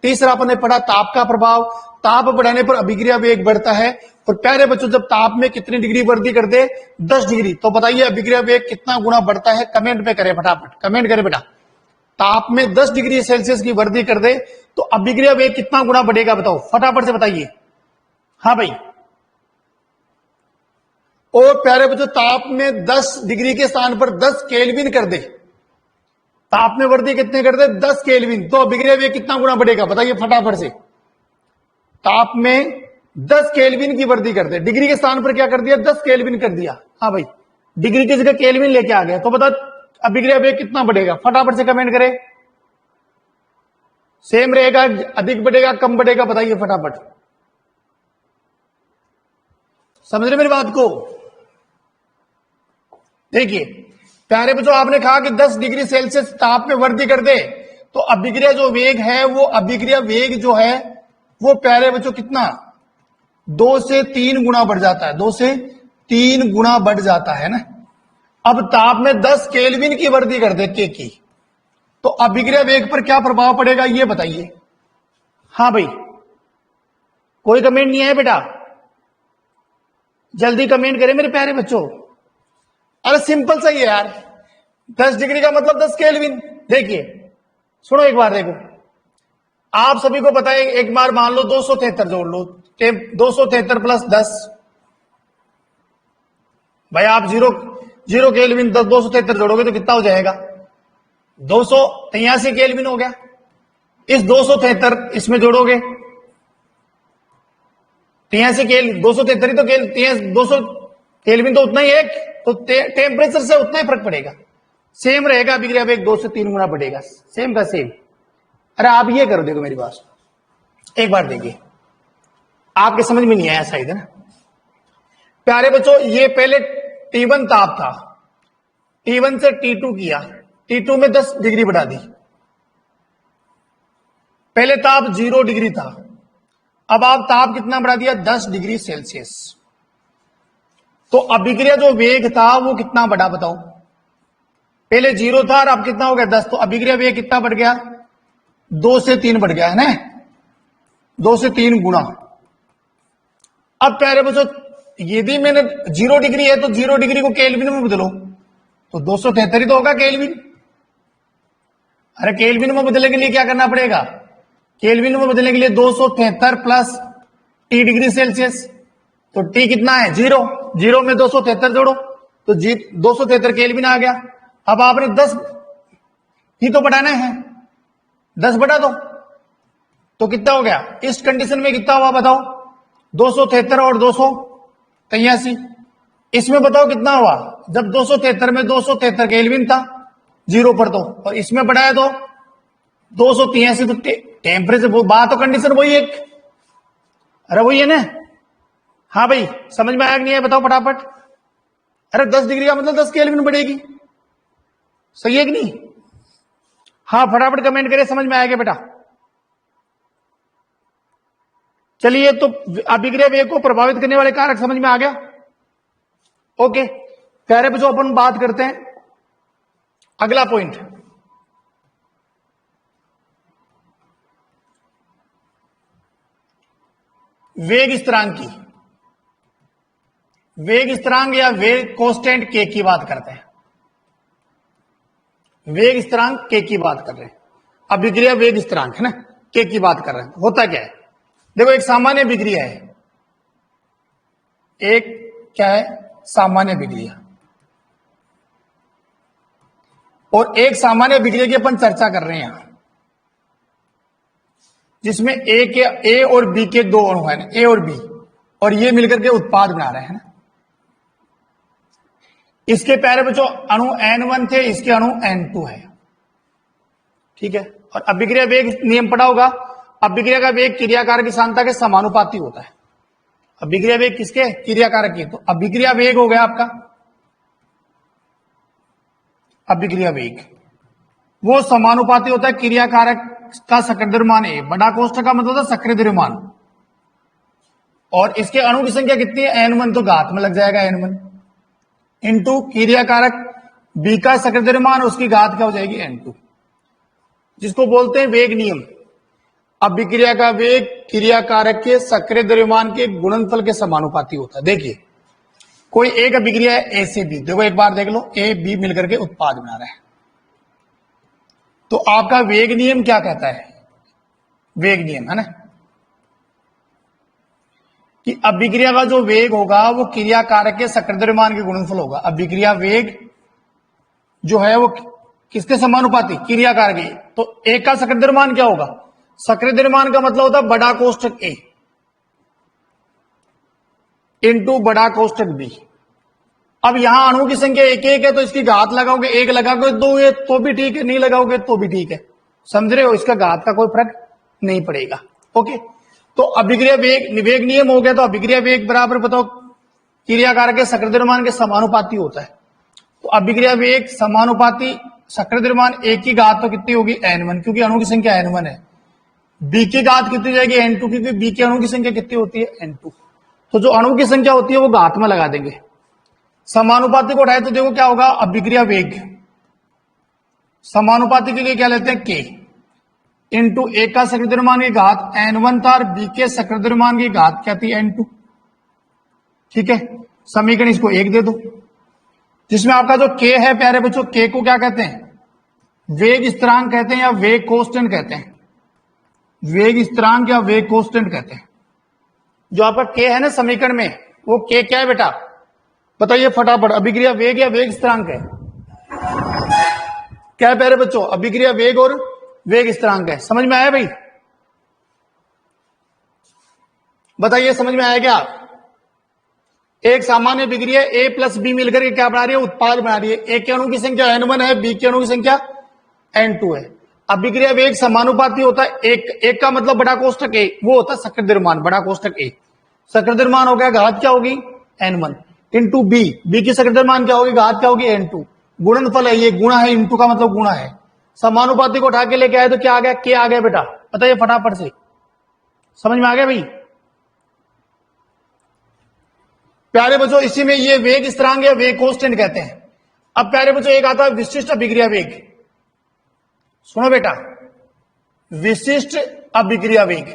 तीसरा अपन ने पढ़ा ताप का प्रभाव, ताप बढ़ाने पर अभिक्रिया वेग बढ़ता है। और प्यारे बच्चों, जब ताप में कितनी डिग्री वृद्धि कर दे, 10 डिग्री, तो बताइए अभिक्रिया वेग कितना गुना बढ़ता है, कमेंट में करें, फटाफट कमेंट करें बेटा। ताप में 10 डिग्री सेल्सियस की वृद्धि कर दे तो अभिक्रिया वेग कितना गुना बढ़ेगा, बताओ फटाफट से बताइए। हाँ भाई, और प्यारे बच्चों, ताप में 10 डिग्री के स्थान पर 10 केल्विन कर दे, ताप में वृद्धि कितने कर दे, 10 केल्विन, तो अभिक्रिया वेग कितना गुना बढ़ेगा, बताइए फटाफट से। ताप में 10 केल्विन की वृद्धि कर दे, डिग्री के स्थान पर क्या कर दिया, 10 केल्विन कर दिया। हाँ भाई, डिग्री की जगह केल्विन लेके आ गया, तो बता अभिक्रिया वेग कितना बढ़ेगा, फटाफट से कमेंट करें। सेम रहेगा, अधिक बढ़ेगा, कम बढ़ेगा, बताइए फटाफट। समझ रहे मेरी बात को। देखिए प्यारे बच्चों आपने कहा कि 10 डिग्री सेल्सियस ताप में वृद्धि कर दे, तो अभिक्रिया जो वेग है वो अभिक्रिया वेग जो है वो प्यारे बच्चों कितना 2 से 3 गुना बढ़ जाता है, 2 से 3 गुना बढ़ जाता है ना। अब ताप में 10 केल्विन की वृद्धि कर दे के की, तो अभिक्रिया वेग पर क्या प्रभाव पड़ेगा ये बताइए। हाँ भाई, कोई कमेंट नहीं है बेटा, जल्दी कमेंट करें मेरे प्यारे बच्चों। अरे सिंपल सही है यार, 10 डिग्री का मतलब 10 केल्विन। देखिए सुनो एक बार, देखो आप सभी को पता है, एक बार मान लो 273 जोड़ लो, 273 प्लस 10, भाई आप जीरो केल्विन 273 जोड़ोगे तो कितना हो जाएगा 283 केल्विन हो गया। इस 273 इसमें जोड़ोगे 83 केल्विन, 273 तो 200 केल्विन तो उतना ही है, तो टेम्परेचर से उतना ही फर्क पड़ेगा, सेम रहेगा अभिक्रिया वेग 2 से 3 गुना बढ़ेगा, सेम का सेम। अरे आप ये करो, देखो मेरी बात एक बार देखिए, आपके समझ में नहीं आया शायद है ना। प्यारे बच्चों ये पहले T1 ताप था, T1 से T2 किया, T2 में 10 डिग्री बढ़ा दी। पहले ताप 0 डिग्री था, अब आप ताप कितना बढ़ा दिया 10 डिग्री सेल्सियस। तो अभिक्रिया जो वेग था वो कितना बढ़ा बताओ, पहले 0 था और अब कितना हो गया 10, तो अभिक्रिया वेग कितना बढ़ गया 2 से 3 बढ़ गया है ना, 2 से 3 गुना। अब प्यारे बच्चों यदि मैंने 0 डिग्री है तो 0 डिग्री को केल्विन में बदलो तो 273 ही तो होगा केल्विन। अरे केल्विन में बदलने के लिए क्या करना पड़ेगा, केल्विन में बदलने के लिए 273 प्लस T डिग्री सेल्सियस, तो T कितना है 0 में 273 जोड़ो तो 273 केल्विन आ गया। अब आपने 10 ही तो बढ़ाना है, 10 बढ़ा दो तो कितना हो गया, इस कंडीशन में कितना हुआ बताओ 273 और 283, इसमें बताओ कितना हुआ, जब 273 में 273 केल्विन था 0 पर तो, और इसमें बढ़ाया तो 283, तो टेम्परेचर बात तो कंडीशन वही है, अरे वही है ना। हाँ भाई समझ में आया कि नहीं है बताओ फटाफट। अरे 10 डिग्री का मतलब 10 केल्विन बढ़ेगी, सही है कि नहीं। हाँ फटाफट कमेंट करें, समझ में आएगा बेटा। चलिए तो अभिक्रिया वेग को प्रभावित करने वाले कारक समझ में आ गया। ओके प्यारे बच्चों अपन बात करते हैं अगला पॉइंट, वेग स्थिरांक की, वेग स्थिरांक या वेग कांस्टेंट के की बात करते हैं, वेग स्थिरांक के की बात कर रहे हैं, अभिक्रिया वेग स्थिरांक है ना, के की बात कर रहे हैं। होता क्या है देखो, एक सामान्य अभिक्रिया है, एक क्या है सामान्य अभिक्रिया, और एक सामान्य अभिक्रिया की अपन चर्चा कर रहे हैं यहां, जिसमें ए और बी के दो अणु है ना, ए और बी, और ये मिलकर के उत्पाद बना रहे हैं ना। इसके प्यारे बच्चों अणु N1 थे, इसके अणु N2 है, ठीक है। और अभिक्रिया वेग नियम पढ़ा होगा, अभिक्रिया का वेग क्रियाकारक की सांद्रता के समानुपाती होता है। अभिक्रिया वेग किसके, क्रियाकारक की, तो अभिक्रिया वेग हो गया आपका, अभिक्रिया वेग वो समानुपाती होता है क्रियाकारक का सक्रिय द्रव्यमान है, बड़ा कोष्ठक का मतलब होता है सक्रिय द्रव्यमान, और इसके अणु की संख्या कितनी है N1, तो घात में लग जाएगा N1 इंटू क्रियाकारक बी का सक्रिय द्रव्यमान, उसकी घात क्या हो जाएगी N2, जिसको बोलते हैं वेग नियम। अभिक्रिया का वेग क्रियाकारक के सक्रिय द्रव्यमान के गुणनफल के समानुपाती होता है। देखिए कोई एक अभिक्रिया है ए से बी, देखो एक बार देख लो, ए बी मिलकर के उत्पाद बना रहे हैं, तो आपका वेग नियम क्या कहता है, वेग नियम है ना कि अभिक्रिया का जो वेग होगा वो क्रियाकारक के सक्रिय द्रव्यमान के गुणनफल होगा। अभिक्रिया वेग जो है वो किसके समानुपाती, क्रियाकारक के, तो एक का सक्रिय द्रव्यमान क्या होगा, सक्रिय द्रव्यमान का मतलब होता है बड़ा कोष्ठक ए इंटू बड़ा कोष्ठक बी। अब यहां अणु की संख्या एक है, तो इसकी घात लगाओगे, एक लगाओगे दो है तो भी ठीक है, नहीं लगाओगे तो भी ठीक है, समझ रहे हो, इसका घात का कोई फर्क नहीं पड़ेगा। ओके तो अभिक्रिया वेग नियम हो गया, तो अभिक्रिया वेग बराबर बताओ क्रियाकारक के सक्रिय द्रव्यमान के समानुपाती होता है। तो अभिक्रिया वेग समानुपाती सक्रिय द्रव्यमान ए की घात तो कितनी होगी n1, क्योंकि अणु की संख्या n1 है। बी की घात कितनी जाएगी n2, क्योंकि बी के अणु की संख्या कितनी होती है n2। तो जो अणु की संख्या होती है वो घात में लगा देंगे। समानुपाती को उठाए तो देखो क्या होगा, अभिक्रिया वेग समानुपाती के लिए क्या लेते हैं k इंटू ए का सक्रिय द्रव्यमान की घात n1 था और बी के सक्रिय द्रव्यमान की घात क्या थी n2। ठीक है, समीकरण इसको 1 दे दो, जिसमें आपका जो k है प्यारे बच्चों, k को क्या कहते हैं, वेग स्थिरांक कहते हैं या वेग कांस्टेंट कहते हैं। वेग स्थिरांक या वेग कांस्टेंट कहते हैं। जो आपका k है ना समीकरण में, वो k क्या है बेटा, बताइए फटाफट। अभिक्रिया वेग या वेग स्थिरांक है, क्या है प्यारे बच्चों, अभिक्रिया वेग और वेग स्थिरांक है। समझ में आया भाई, बताइए समझ में आया क्या। एक सामान्य अभिक्रिया ए प्लस बी मिलकर के क्या बना रही है, उत्पाद बना रही है। ए के अणु की संख्या n1 है, बी के अणु की संख्या n2 है। अभिक्रिया वेग समानुपाती होता है, एक का मतलब बड़ा कोष्ठक ए, वो होता है सक्रिय द्रव्यमान, बड़ा कोष्ठक ए। सक्रिय द्रव्यमान हो गया, घात क्या होगी n1 इंटू बी, बी की सक्रिय द्रव्यमान क्या होगी, घात क्या होगी n2। गुणनफल है ये, गुणा है, इंटू का मतलब गुणा है। समानुपाती को उठा के लेके आए तो क्या आ गया, के आ गया बेटा, बताइए फटाफट से, समझ में आ गया भाई प्यारे बच्चों। इसी में ये वेग स्थिरांक या वेग कांस्टेंट कहते हैं। अब प्यारे बच्चों एक आता है विशिष्ट अभिक्रिया वेग। सुनो बेटा, विशिष्ट अभिक्रिया वेग,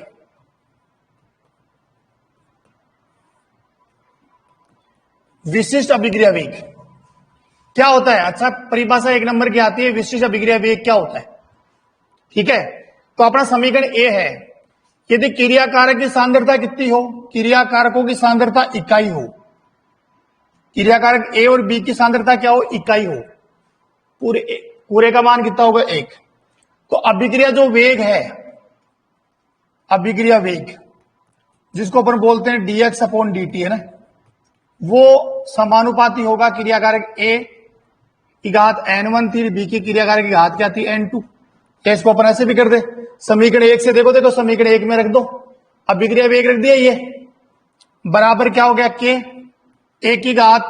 विशिष्ट अभिक्रिया वेग क्या होता है। अच्छा, परिभाषा 1 नंबर की आती है, विशिष्ट अभिक्रिया वेग क्या होता है। ठीक है, तो अपना समीकरण ए है, यदि क्रियाकारक की सांद्रता कितनी हो, क्रियाकारकों की सांद्रता इकाई हो, क्रियाकारक ए और बी की सांद्रता क्या हो, इकाई हो, पूरे का मान कितना होगा 1। तो अभिक्रिया जो वेग है, अभिक्रिया वेग जिसको अपन बोलते हैं dx/dt है ना, वो समानुपाती होगा क्रियाकारक ए की घात n1 थी, बी की क्रियाकारक की घात क्या थी n2। क्या इसको अपन ऐसे भी कर दे, समीकरण 1 से देखो समीकरण 1 में रख दो, अभिक्रिया वेग रख दिया, ये बराबर क्या हो गया k, ए की घात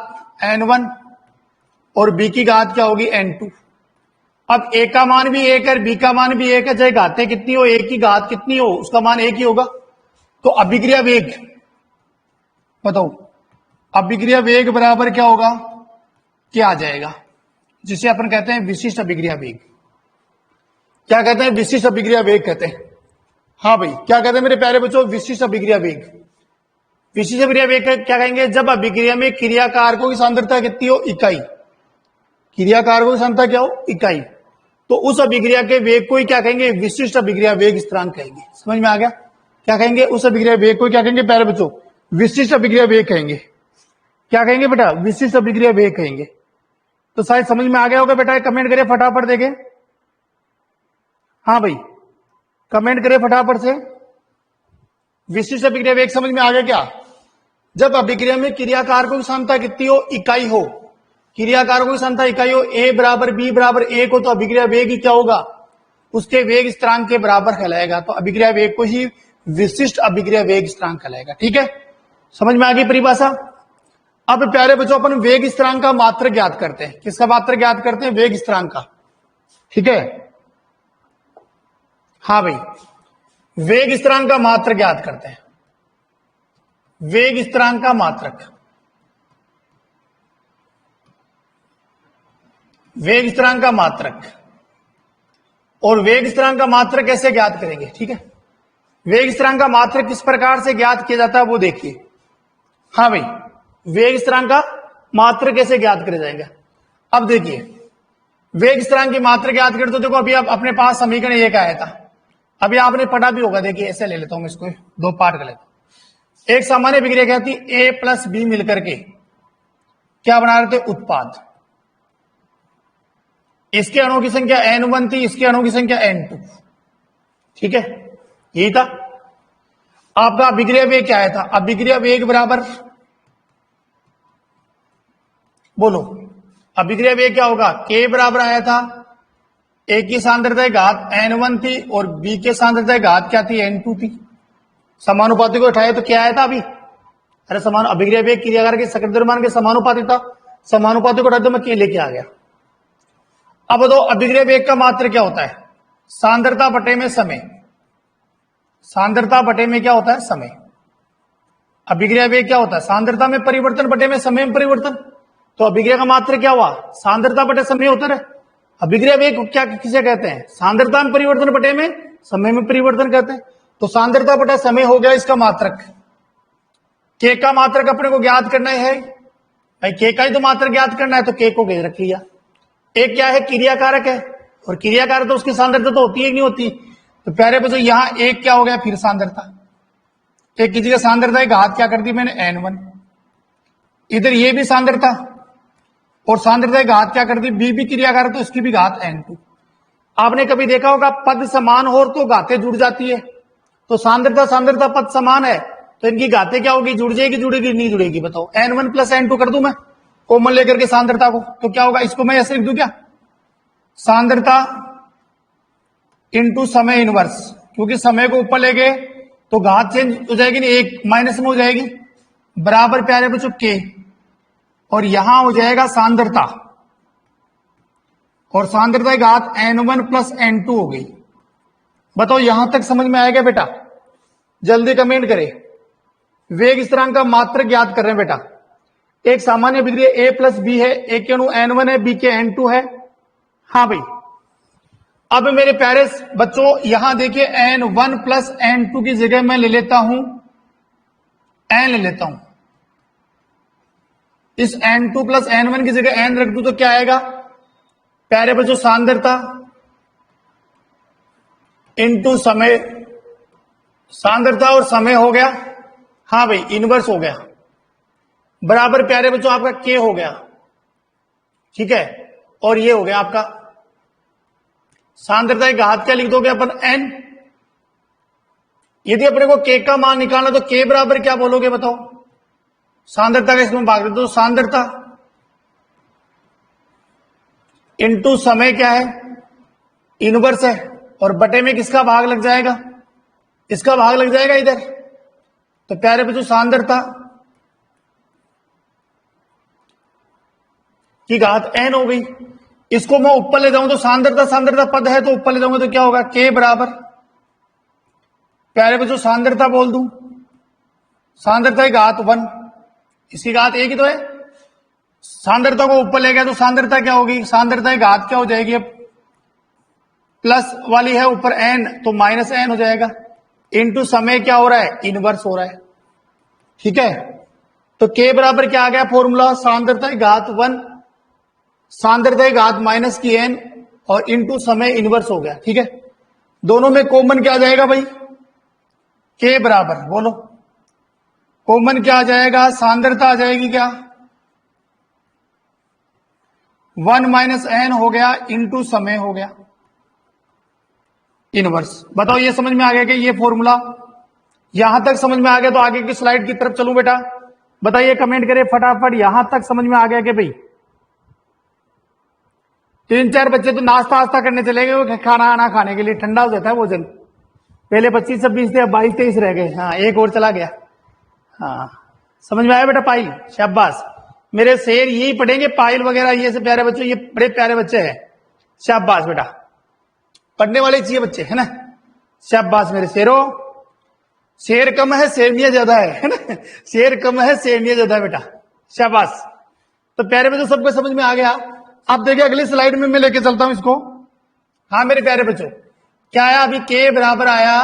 n1 और बी की घात क्या होगी n2। अब ए का मान भी 1 है, बी का मान भी 1 है, चाहे घातें कितनी हो, ए की घात कितनी हो, उसका मान 1 ही होगा। तो अभिक्रिया वेग बताओ, अभिक्रिया वेग बराबर क्या होगा, क्या आ जाएगा, जिसे अपन कहते हैं विशिष्ट अभिक्रिया वेग। क्या कहते हैं, विशिष्ट अभिक्रिया वेग कहते हैं। हाँ भाई, क्या कहते हैं मेरे प्यारे बच्चों, विशिष्ट अभिक्रिया वेग। विशिष्ट अभिक्रिया वेग क्या कहेंगे, जब अभिक्रिया में क्रियाकारकों की सांद्रता कितनी हो, इकाई, क्रियाकारकों की सांद्रता क्या हो, इकाई, तो उस अभिक्रिया के वेग को ही क्या कहेंगे, विशिष्ट अभिक्रिया वेग स्थिरांक कहेंगे। समझ में आ गया, क्या कहेंगे, उस अभिक्रिया वेग को क्या कहेंगे प्यारे बच्चों, विशिष्ट अभिक्रिया वेग कहेंगे। क्या कहेंगे बेटा, विशिष्ट अभिक्रिया वेग कहेंगे। तो शायद समझ में आ गया होगा बेटा, कमेंट करिए फटाफट, देखें। हाँ भाई, कमेंट करिए फटाफट से, विशिष्ट अभिक्रिया वेग समझ में आ गया क्या। जब अभिक्रिया में क्रियाकारकों की सांद्रता कितनी हो, इकाई हो, क्रियाकारकों की सांद्रता इकाई हो, ए बराबर बी बराबर 1 हो, तो अभिक्रिया वेग ही क्या होगा, उसके वेग स्थिरांक के बराबर कहलाएगा। तो अभिक्रिया वेग को ही विशिष्ट अभिक्रिया वेग स्थिरांक कहलाएगा। ठीक है, समझ में आ गई परिभाषा। अब प्यारे बच्चों अपन वेग स्थिरांक का मात्रक ज्ञात करते हैं। किसका मात्रक ज्ञात करते हैं, वेग स्थिरांक का। ठीक है, हाँ भाई, वेग स्थिरांक का मात्रक ज्ञात करते हैं। वेग स्थिरांक का मात्रक, वेग स्थिरांक का मात्रक, और वेग स्थिरांक का मात्रक कैसे ज्ञात करेंगे। ठीक है, वेग स्थिरांक का मात्रक किस प्रकार से ज्ञात किया जाता है वो देखिए। हाँ भाई, वेग स्थिरांक का मात्रक कैसे ज्ञात किया जाएगा। अब देखिए, वेग स्थिरांक की मात्रक ज्ञात करें तो देखो, अभी आप अपने पास समीकरण 1 आया था, अभी आपने पढ़ा भी होगा। देखिए ऐसे ले लेता हूं, इसको 2 पार्ट कर लेता हूं। एक सामान्य अभिक्रिया क्या थी, ए प्लस बी मिलकर के क्या बना रहे थे, उत्पाद। इसके अणुओं की संख्या n1 थी, इसके अणुओं की संख्या n2। ठीक है, यही था आपका अभिक्रिया वेग। क्या आया था, अभिक्रिया वेग बराबर, बोलो अभिक्रिया वेग क्या होगा, k बराबर आया था, ए की सांद्रता घात n1 थी और बी के सांद्रता घात क्या थी, n2 थी। समानुपाती को उठाया तो क्या आया था अभी, अरे समान अभिक्रिया वेग क्रियाकारक के सक्रिय द्रव्यमान के समानुपाती था। समानुपाती को हटा दो, मैं के लेके आ गया। अब बताओ अभिक्रिया वेग का मात्र क्या होता है? सांद्रता बटे में समय। सांद्रता बटे में क्या होता है? समय। अभिक्रिया वेग क्या होता है? सांद्रता में परिवर्तन बटे में समय में परिवर्तन। तो अभिक्रिया का मात्र क्या हुआ? सांद्रता बटे समय होता है। अभिक्रिया वेग क्या किसे कहते हैं? सांद्रता में परिवर्तन बटे में समय में परिवर्तन कहते हैं। तो सांद्रता बटे समय हो गया इसका मात्रक। के का मात्रक अपने को ज्ञात करना है भाई, के का ही तो मात्रक ज्ञात करना है, तो के को रख लिया। एक क्या है? क्रियाकारक है, और क्रियाकारक तो उसकी सांद्रता तो होती है नहीं होती। तो प्यारे बच्चों यहां एक क्या हो गया? फिर सांद्रता। एक किसी का सांद्रता है, घात क्या कर दी मैंने? n1। इधर ये भी सांद्रता, और सांद्रता की घात क्या कर दी? बी भी क्रियाकारक तो इसकी भी घात n2। आपने कभी देखा होगा पद समान हो तो घातें जुड़ जाती है। तो सांद्रता सांद्रता पद समान है तो इनकी घातें क्या होगी? जुड़ जाएगी, जुड़ेगी नहीं जुड़ेगी? बताओ। n1 प्लस n2 कर दूं मैं कॉमन लेकर के सांद्रता को, तो क्या होगा? इसको मैं ऐसे लिख दूं क्या? सांद्रता इंटू समय इनवर्स, क्योंकि समय को ऊपर ले गए तो घात चेंज हो जाएगी नहीं, एक माइनस में हो जाएगी, बराबर प्यारे बच्चों के, और यहां हो जाएगा सांद्रता, और सांद्रता की घात n1 प्लस n2 हो गई। बताओ यहां तक समझ में आएगा बेटा? जल्दी कमेंट करें। वेग स्थिरांक का मात्रक ज्ञात कर रहे हैं बेटा। एक सामान्य अभिक्रिया ए प्लस बी है, ए के अणु n1 है, बी के n2 है। हाँ भाई, अब मेरे प्यारे बच्चों यहां देखिए n1 प्लस n2 की जगह मैं ले लेता हूं n ले लेता हूं। इस n2 प्लस n1 की जगह n रख दूं तो क्या आएगा? प्यारे बच्चों सांद्रता इंटू समय, सांद्रता और समय हो गया। हाँ भाई, इनवर्स हो गया, बराबर प्यारे बच्चों आपका के हो गया। ठीक है, और ये हो गया आपका सांद्रता की घात क्या लिख दोगे अपन? n। यदि अपने को के का मान निकालना तो के बराबर क्या बोलोगे बताओ? सांद्रता का इसमें भाग दे तो सांद्रता इंटू समय क्या है? इनवर्स है, और बटे में किसका भाग लग जाएगा? इसका भाग लग जाएगा इधर। तो प्यारे बच्चों सांद्रता की घात n हो गई। इसको मैं ऊपर ले जाऊं तो सांद्रता सांद्रता पद है, तो ऊपर ले जाऊंगा तो क्या होगा? के बराबर प्यारे बच्चों सांद्रता बोल दूं, सांद्रता की घात 1, इसकी घात एक ही तो है। सांद्रता को ऊपर ले गया तो सांद्रता क्या होगी? सांद्रता की घात क्या हो जाएगी? अब प्लस वाली है ऊपर n, तो माइनस n हो जाएगा, इनटू समय क्या हो रहा है? इनवर्स हो रहा है। ठीक है, तो के बराबर क्या आ गया फॉर्मूला? सांद्रता की घात 1, सांद्रता की घात माइनस की n, और इनटू समय इनवर्स हो गया। ठीक है, दोनों में कॉमन क्या आ जाएगा भाई? के बराबर बोलो, कॉमन क्या आ जाएगा? सांद्रता आ जाएगी क्या? 1 माइनस n हो गया, इनटू समय हो गया इनवर्स। बताओ ये समझ में आ गया कि ये फॉर्मूला? यहां तक समझ में आ गया तो आगे की स्लाइड की तरफ चलूं बेटा? बताइए, कमेंट करें फटाफट, यहां तक समझ में आ गया कि भाई? 3-4 बच्चे तो नाश्ता वास्ता करने चले गए, वो खाना आना खाने के लिए, ठंडा हो जाता है वो जल। पहले 25-26 थे, अब 22-23 रह गए। हाँ, एक और चला गया। हाँ, समझ में आया बेटा? पाइल, शाबाश। मेरे शेर यही पढ़ेंगे, पाइल वगैरह ये सब प्यारे बच्चों, ये बड़े प्यारे बच्चे हैं। शाबाश बेटा, पढ़ने वाले चाहिए बच्चे, है ना? शाबाश मेरे शेरों। शेर कम है शेरनिया ज्यादा है ना? शेर कम है शेरनिया ज्यादा है बेटा। शाबाश। तो प्यारे बच्चों सबको समझ में आ गया? अब देखिए अगली स्लाइड में मैं लेके चलता हूं इसको। हाँ मेरे प्यारे बच्चों, क्या आया अभी? के बराबर आया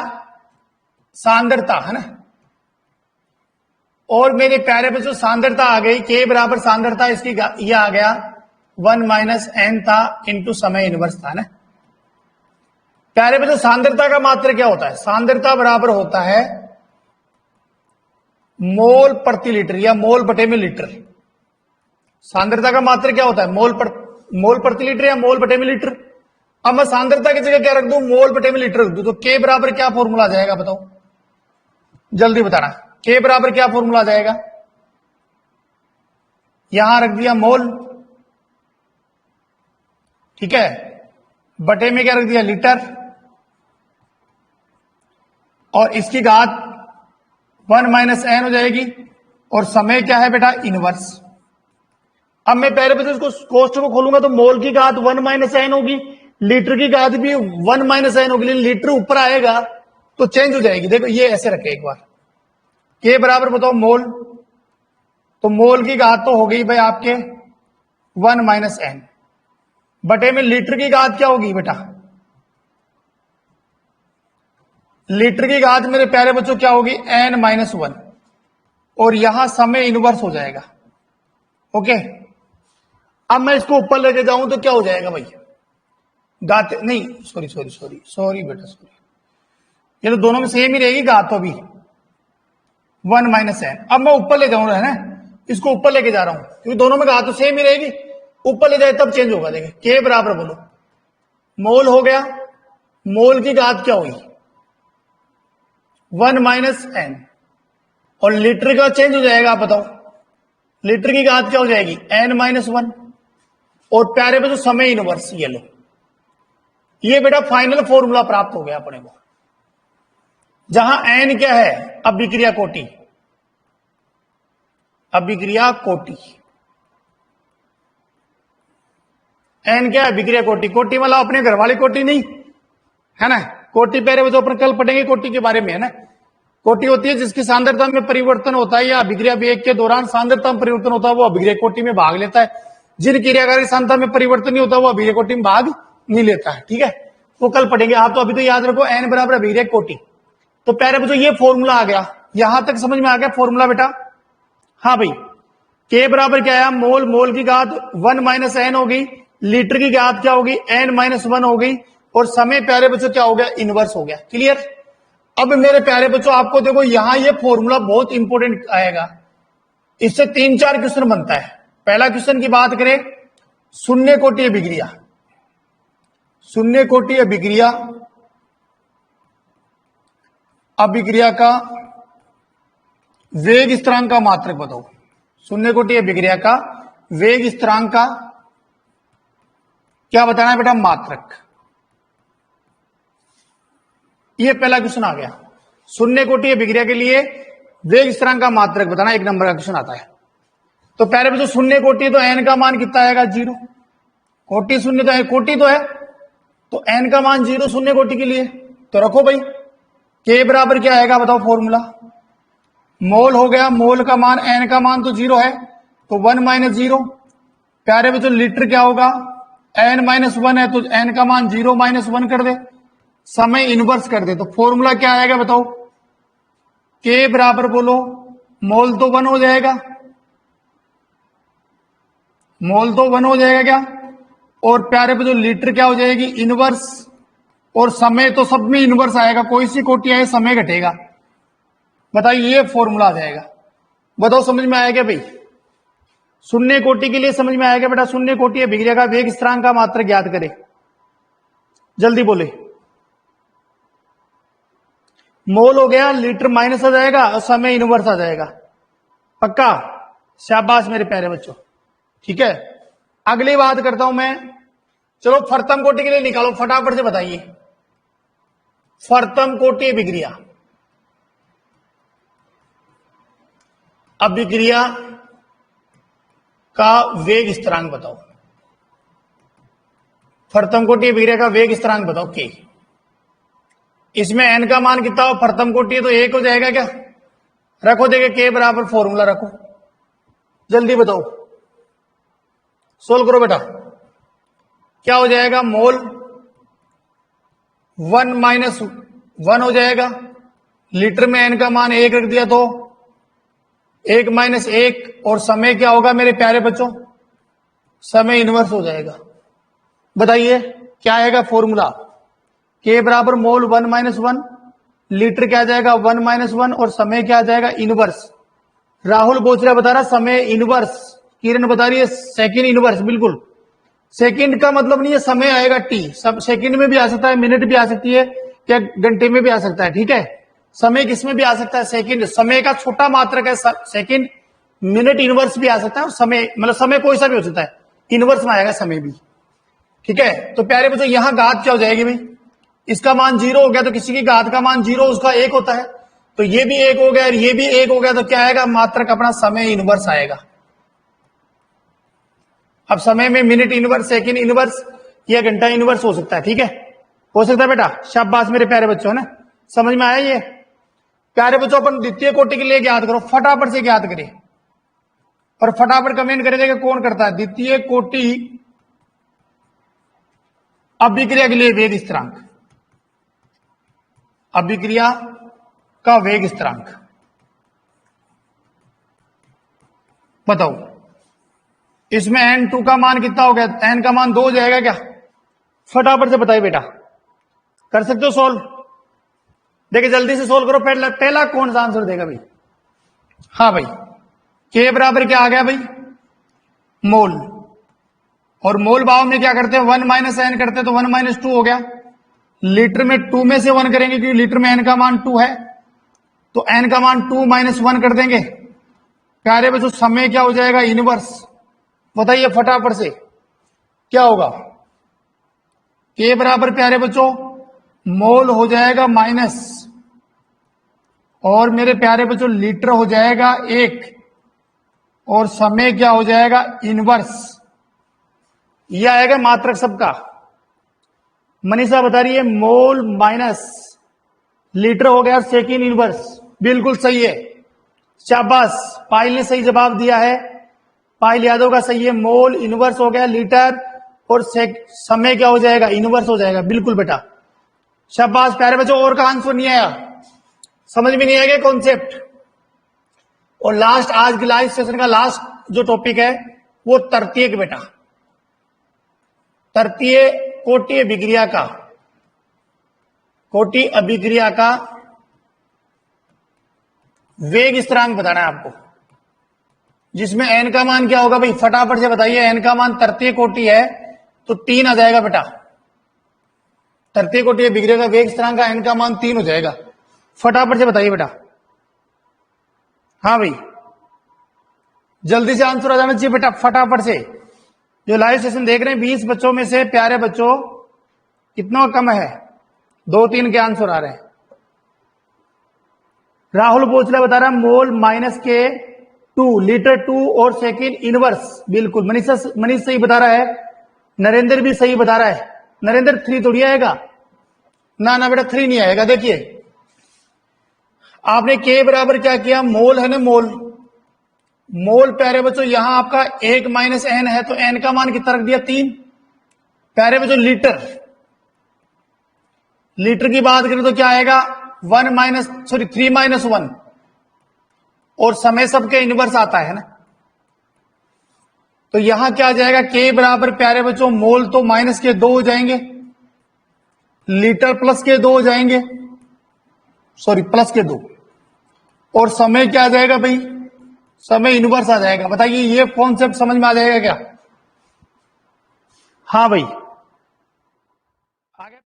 सांद्रता, है ना? और मेरे प्यारे बच्चों सांद्रता आ गई, के बराबर सांद्रता, इसकी ये आ गया 1 माइनस n था, इंटू समय इनवर्स था ना। प्यारे बच्चों सांद्रता का मात्र क्या होता है? सांद्रता बराबर होता है मोल प्रति लीटर, या मोल बटे में लीटर। सांद्रता का मात्र क्या होता है? मोल प्रति लीटर या मोल बटे में लीटर। अब मैं सांद्रता की जगह क्या रख दूं? मोल बटे में लीटर रख दूं, तो के बराबर क्या फॉर्मूला आ जाएगा बताओ? जल्दी बताना, के बराबर क्या फॉर्मूला आ जाएगा? यहां रख दिया मोल, ठीक है, बटे में क्या रख दिया? लीटर, और इसकी घात 1 माइनस n हो जाएगी, और समय क्या है बेटा? इनवर्स। अब मैं पहले बच्चों इसको कोष्ठ को खोलूंगा तो मोल की घात 1 माइनस एन होगी, लीटर की घात भी 1 माइनस एन होगी, लेकिन लीटर ऊपर आएगा तो चेंज हो जाएगी। देखो ये ऐसे रखे एक बार, के बराबर बताओ मोल, तो मोल की घात तो हो गई भाई आपके 1 माइनस एन, बटे में लीटर की घात क्या होगी बेटा, लीटर की घात मेरे प्यारे बच्चों क्या होगी एन माइनस 1, और यहां समय इनवर्स हो जाएगा। ओके, अब मैं इसको ऊपर लेके जाऊं तो क्या हो जाएगा भाई, घात नहीं, सॉरी बेटा सॉरी, ये तो दोनों में सेम ही रहेगी घात तो अभी 1 माइनस एन। अब मैं ऊपर ले जाऊंगा है ना, इसको ऊपर लेके जा रहा हूं क्योंकि दोनों में घात तो सेम ही रहेगी, ऊपर ले जाए तब चेंज होगा। देखिए के बराबर बोलो मोल हो गया, मोल की घात क्या हुई 1 माइनस एन, और लीटर का चेंज हो जाएगा। आप बताओ लीटर की घात क्या हो जाएगी एन माइनस 1, और प्यारे पे जो समय इनवर्स, ये लो, ये बेटा फाइनल फॉर्मूला प्राप्त हो गया अपने को, जहां एन क्या है अभिक्रिया कोटि, अभिक्रिया कोटि, एन क्या है अभिक्रिया कोटि, कोटि मतलब अपने घर वाली कोटि नहीं है ना, कोटि पहले वो जो अपन कल पढ़ेंगे कोटि के बारे में है ना, कोटि होती है जिसकी सांद्रता में परिवर्तन होता है या अभिक्रिया वेग के दौरान सांद्रता में परिवर्तन होता है, वो अभिक्रिया कोटि में भाग लेता है। जिन क्रियाकारी सांद्रता में परिवर्तन नहीं होता वो अभिक्रिया कोटि में भाग नहीं लेता है। ठीक है, वो कल पढ़ेंगे, आप तो अभी तो याद रखो एन बराबर अभिक्रिया कोटि। तो पहले बच्चों ये फॉर्मूला आ गया, यहां तक समझ में आ गया फॉर्मूला बेटा। हाँ भाई, के बराबर क्या है मोल, मोल की घात 1 माइनस एन हो गई, लीटर की घात क्या होगी एन माइनस 1 हो गई, और समय प्यारे बच्चों क्या हो गया इनवर्स हो गया। क्लियर। अब मेरे प्यारे बच्चों आपको देखो यहां ये फॉर्मूला बहुत इंपॉर्टेंट आएगा, इससे 3-4 क्वेश्चन बनता है। पहला क्वेश्चन की बात करें, शून्य कोटि अभिक्रिया, शून्य कोटि अभिक्रिया, अभिक्रिया का वेग स्थिरांक का मात्रक बताओ, शून्य कोटि अभिक्रिया का वेग स्थिरांक का क्या बताना है बेटा मात्रक। ये पहला क्वेश्चन आ गया, शून्य कोटि अभिक्रिया के लिए वेग स्थिरांक का मात्रक बताना, 1 नंबर का क्वेश्चन आता है। तो पहले बच्चों शून्य कोटि तो एन का मान कितना आएगा 0, कोटि शून्य तो है, कोटि तो है, तो एन का मान 0 शून्य कोटि के लिए, तो रखो भाई के बराबर क्या आएगा बताओ फॉर्मूला, मोल हो गया, मोल का मान एन का मान तो 0 है तो 1 माइनस 0, प्यारे बच्चों लीटर क्या होगा एन माइनस 1 है तो एन का मान 0 माइनस 1 कर दे, समय इनवर्स कर दे, तो फॉर्मूला क्या आएगा बताओ, के बराबर बोलो मोल तो 1 हो जाएगा, मोल तो 1 हो जाएगा क्या, और प्यारे पे जो लीटर क्या हो जाएगी इनवर्स, और समय तो सब में इनवर्स आएगा, कोई सी कोटि आए समय घटेगा। बताइए ये फॉर्मूला आ जाएगा। बताओ समझ में आएगा भाई, शून्य कोटि के लिए समझ में आएगा बेटा, शून्य कोटि अभिक्रिया का वेग स्थिरांक का मात्रक ज्ञात करें, जल्दी बोले। मोल हो गया, लीटर माइनस आ जाएगा और समय इनवर्स आ जाएगा, पक्का, शाबाश मेरे प्यारे बच्चों। ठीक है, अगली बात करता हूं मैं, चलो फर्तम कोटि के लिए निकालो, फटाफट से बताइए फर्तम कोटि अभिक्रिया, अभिक्रिया का वेग स्थिरांक बताओ, फर्तम कोटि अभिक्रिया का वेग स्थिरांक बताओ के, इसमें एन का मान कितना हो, फर्तम कोटि है तो 1 हो जाएगा क्या, रखो देखे के बराबर फॉर्मूला रखो, जल्दी बताओ, सोल्व करो बेटा, क्या हो जाएगा मोल 1 माइनस 1 हो जाएगा, लीटर में एन का मान 1 रख दिया तो 1 माइनस 1, और समय क्या होगा मेरे प्यारे बच्चों, समय इनवर्स हो जाएगा। बताइए क्या आएगा फॉर्मूला, के बराबर मोल 1 माइनस 1, लीटर क्या आ जाएगा 1 माइनस 1, और समय क्या आ जाएगा इनवर्स। राहुल बोचरा बता रहा समय इनवर्स, किरण बता रही है सेकंड इनवर्स, बिल्कुल सेकंड का मतलब नहीं है समय आएगा टी, सब सेकंड में भी आ सकता है, मिनट भी आ सकती है, क्या घंटे में भी आ सकता है। ठीक है, समय किसमें भी आ सकता है, सेकंड समय का छोटा मात्रक है सेकंड, मिनट इनवर्स भी आ सकता है, और समय मतलब समय कोई सा भी हो सकता है, इनवर्स में आएगा समय भी। ठीक है, तो प्यारे बच्चों यहां घात क्या हो जाएगी भाई, इसका मान 0 हो गया तो किसी की घात का मान 0 उसका 1 होता है, तो ये भी 1 हो गया और ये भी 1 हो गया, तो क्या आएगा मात्रक अपना समय इनवर्स आएगा। अब समय में मिनट इनवर्स, सेकंड इनवर्स या घंटा इनवर्स हो सकता है, ठीक है, हो सकता है बेटा। शाबाश मेरे प्यारे बच्चों, है ना, समझ में आया ये। प्यारे बच्चों अपन द्वितीय कोटि के लिए ज्ञात करो, फटाफट से ज्ञात करें और फटाफट कमेंट करे देगा कौन करता है। द्वितीय कोटि अभिक्रिया के लिए वेग स्थिरांक, अभिक्रिया का वेग स्थिरांक बताओ। इसमें n2 का मान कितना हो गया, n का मान 2 हो जाएगा क्या? फटाफट से बताइए बेटा, कर सकते हो सोल्व? देखिए जल्दी से सोल्व करो। पहला कौन सा आंसर देगा भाई? हाँ भाई, k बराबर क्या आ गया भाई? मोल। और मोल भाव में क्या करते हैं, 1 माइनस एन करते हैं, तो 1 माइनस 2 हो गया। लीटर में 2 में से 1 करेंगे क्योंकि लीटर में n का मान 2 है, तो n का मान 2 माइनस 1 कर देंगे। प्यारे बच्चों समय क्या हो जाएगा, इनवर्स। बताइए फटाफट से क्या होगा। k बराबर प्यारे बच्चों मोल हो जाएगा माइनस, और मेरे प्यारे बच्चों लीटर हो जाएगा 1, और समय क्या हो जाएगा, इनवर्स। यह आएगा मात्रक सबका। मनीषा बता रही है मोल माइनस लीटर हो गया सेकेंड इनवर्स, बिल्कुल सही है, शाबाश। पायल ने सही जवाब दिया है, पायल यादव का सही है। मोल इनवर्स हो गया लीटर, और समय क्या हो जाएगा, इनवर्स हो जाएगा, बिल्कुल बेटा, शाबाश प्यारे बच्चों। और का आंसर नहीं आया, समझ में नहीं आएगा कॉन्सेप्ट। और लास्ट, आज के लाइव सेशन का लास्ट जो टॉपिक है वो तृतीयक बेटा, तृतीय कोटि अभिक्रिया का, कोटि अभिक्रिया का वेग स्थिरांक बताना है आपको, जिसमें n का मान क्या होगा भाई, फटाफट से बताइए। n का मान तृतीय कोटि है तो 3 आ जाएगा बेटा। तृतीय कोटि अभिक्रिया का वेग स्थिरांक का n का मान 3 हो जाएगा। फटाफट से बताइए बेटा। हाँ भाई, जल्दी से आंसर आ जाना चाहिए बेटा, फटाफट से। जो लाइव सेशन देख रहे हैं 20 बच्चों में से प्यारे बच्चों कितना कम है, 2-3 के आंसर आ रहे हैं। राहुल बोचला बता रहा है मोल माइनस के 2 लीटर 2 और सेकेंड इनवर्स, बिल्कुल। मनीष सही बता रहा है, नरेंद्र भी सही बता रहा है। नरेंद्र 3 थोड़ी आएगा, ना ना बेटा 3 नहीं आएगा। देखिए आपने के बराबर क्या किया, मोल है ना, मोल। मोल प्यारे बच्चों यहां आपका 1 माइनस एन है, तो एन का मान कितना रख दिया, 3। प्यारे बच्चों लीटर, लीटर की बात करें तो क्या आएगा, 3 माइनस 1, और समय सबके इनवर्स आता है ना, तो यहां क्या आ जाएगा, के बराबर प्यारे बच्चों मोल तो माइनस के 2 हो जाएंगे, लीटर प्लस के 2 हो जाएंगे, प्लस के 2, और समय क्या आ जाएगा भाई, समय इनवर्स आ जाएगा। बताइए ये कॉन्सेप्ट समझ में आ जाएगा क्या? हाँ भाई, आगे